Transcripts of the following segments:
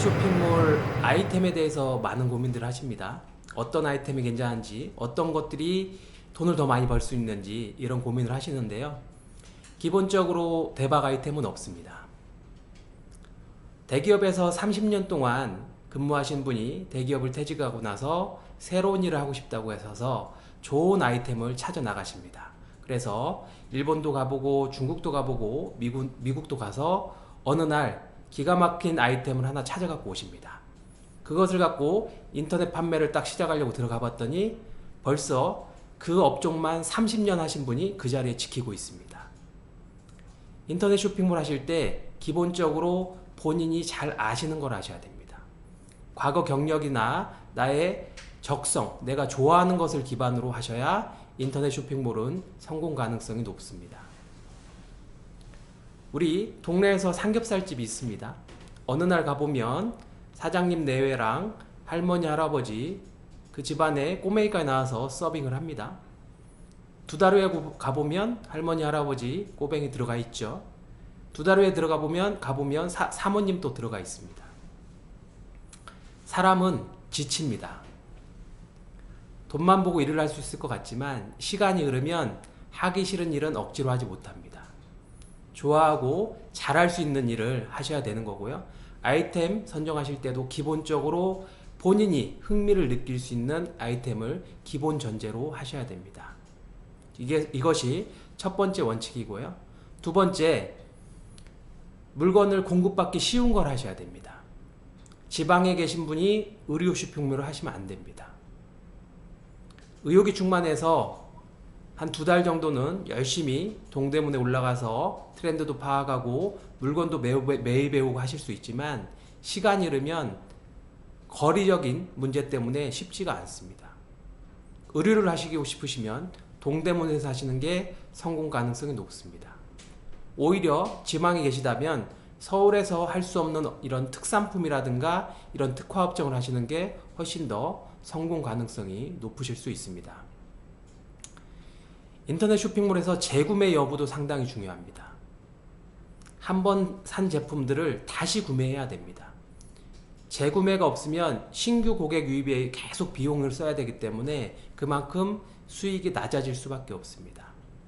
쇼핑몰 아이템에 대해서 많은 고민들을 하십니다. 어떤 아이템이 괜찮은지, 어떤 것들이 돈을 더 많이 벌 수 있는지 이런 고민을 하시는데요. 기본적으로 대박 아이템은 없습니다. 대기업에서 30년 동안 근무하신 분이 대기업을 퇴직하고 나서 새로운 일을 하고 싶다고 해서 좋은 아이템을 찾아 나가십니다. 그래서 일본도 가보고 중국도 가보고 미국도 가서 어느 날 기가 막힌 아이템을 하나 찾아갖고 오십니다. 그것을 갖고 인터넷 판매를 딱 시작하려고 들어가 봤더니 벌써 그 업종만 30년 하신 분이 그 자리에 지키고 있습니다. 인터넷 쇼핑몰 하실 때 기본적으로 본인이 잘 아시는 걸 하셔야 됩니다. 과거 경력이나 나의 적성, 내가 좋아하는 것을 기반으로 하셔야 인터넷 쇼핑몰은 성공 가능성이 높습니다. 우리 동네에서 삼겹살집이 있습니다. 어느 날 가보면 사장님 내외랑 할머니, 할아버지 그 집안에 꼬맹이가 나와서 서빙을 합니다. 두 달 후에 가보면 할머니, 할아버지, 꼬뱅이 들어가 있죠. 두 달 후에 가보면 사모님 또 들어가 있습니다. 사람은 지칩니다. 돈만 보고 일을 할 수 있을 것 같지만 시간이 흐르면 하기 싫은 일은 억지로 하지 못합니다. 좋아하고 잘할 수 있는 일을 하셔야 되는 거고요. 아이템 선정하실 때도 기본적으로 본인이 흥미를 느낄 수 있는 아이템을 기본 전제로 하셔야 됩니다. 이것이 첫 번째 원칙이고요. 두 번째, 물건을 공급받기 쉬운 걸 하셔야 됩니다. 지방에 계신 분이 의류 쇼핑몰을 하시면 안 됩니다. 의욕이 충만해서 한 두 달 정도는 열심히 동대문에 올라가서 트렌드도 파악하고 물건도 매입해오고 하실 수 있지만 시간이 흐르면 거리적인 문제 때문에 쉽지가 않습니다. 의류를 하시고 싶으시면 동대문에서 하시는 게 성공 가능성이 높습니다. 오히려 지방에 계시다면 서울에서 할 수 없는 이런 특산품이라든가 이런 특화업종을 하시는 게 훨씬 더 성공 가능성이 높으실 수 있습니다. 인터넷 쇼핑몰에서 재구매 여부도 상당히 중요합니다. 한번 산 제품들을 다시 구매해야 됩니다. 재구매가 없으면 신규 고객 유입에 계속 비용을 써야 되기 때문에 그만큼 수익이 낮아질 수밖에 없습니다.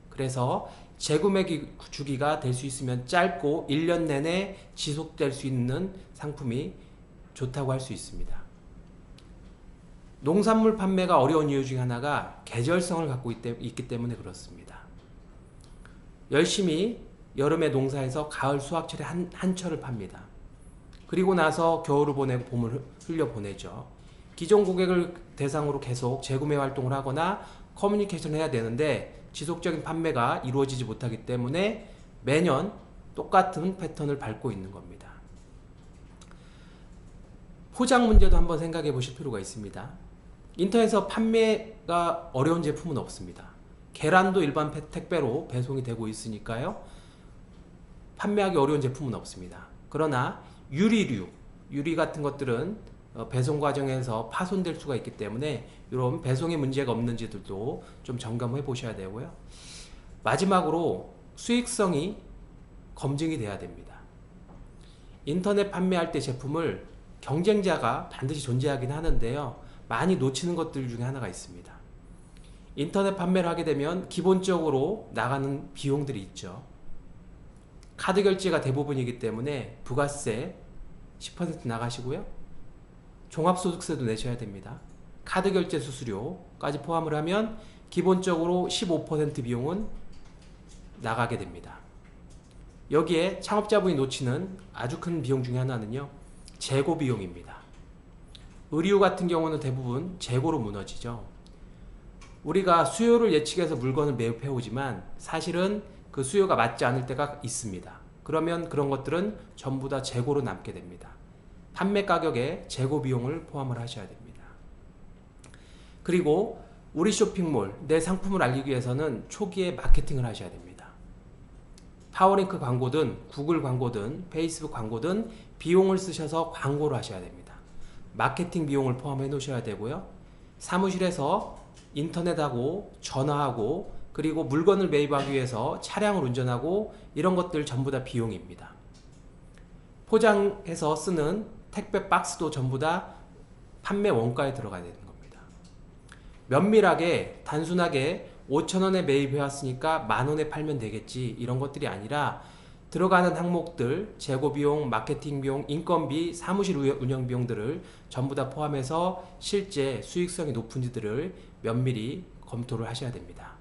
그래서 재구매 주기가 될 수 있으면 짧고 1년 내내 지속될 수 있는 상품이 좋다고 할 수 있습니다. 농산물 판매가 어려운 이유 중에 하나가 계절성을 갖고 있기 때문에 그렇습니다. 열심히 여름에 농사해서 가을 수확철에 한철을 팝니다. 그리고 나서 겨울을 보내고 봄을 흘려보내죠. 기존 고객을 대상으로 계속 재구매 활동을 하거나 커뮤니케이션을 해야 되는데 지속적인 판매가 이루어지지 못하기 때문에 매년 똑같은 패턴을 밟고 있는 겁니다. 포장 문제도 한번 생각해 보실 필요가 있습니다. 인터넷에서 판매가 어려운 제품은 없습니다. 계란도 일반 택배로 배송이 되고 있으니까요. 판매하기 어려운 제품은 없습니다. 그러나 유리 같은 것들은 배송 과정에서 파손될 수가 있기 때문에 이런 배송에 문제가 없는지들도 좀 점검해 보셔야 되고요. 마지막으로 수익성이 검증이 돼야 됩니다. 인터넷 판매할 때 제품을 경쟁자가 반드시 존재하긴 하는데요. 많이 놓치는 것들 중에 하나가 있습니다. 인터넷 판매를 하게 되면 기본적으로 나가는 비용들이 있죠. 카드 결제가 대부분이기 때문에 부가세 10% 나가시고요. 종합소득세도 내셔야 됩니다. 카드 결제 수수료까지 포함을 하면 기본적으로 15% 비용은 나가게 됩니다. 여기에 창업자분이 놓치는 아주 큰 비용 중에 하나는요, 재고 비용입니다. 의류 같은 경우는 대부분 재고로 무너지죠. 우리가 수요를 예측해서 물건을 매입해 오지만 사실은 그 수요가 맞지 않을 때가 있습니다. 그러면 그런 것들은 전부 다 재고로 남게 됩니다. 판매 가격에 재고 비용을 포함을 하셔야 됩니다. 그리고 우리 쇼핑몰, 내 상품을 알리기 위해서는 초기에 마케팅을 하셔야 됩니다. 파워링크 광고든 구글 광고든 페이스북 광고든 비용을 쓰셔서 광고를 하셔야 됩니다. 마케팅 비용을 포함해 놓으셔야 되고요. 사무실에서 인터넷하고 전화하고 그리고 물건을 매입하기 위해서 차량을 운전하고 이런 것들 전부 다 비용입니다. 포장해서 쓰는 택배 박스도 전부 다 판매 원가에 들어가야 되는 겁니다. 면밀하게 단순하게 5,000원에 매입해왔으니까 10,000원에 팔면 되겠지 이런 것들이 아니라 들어가는 항목들, 재고비용, 마케팅비용, 인건비, 사무실 운영비용들을 전부 다 포함해서 실제 수익성이 높은지들을 면밀히 검토를 하셔야 됩니다.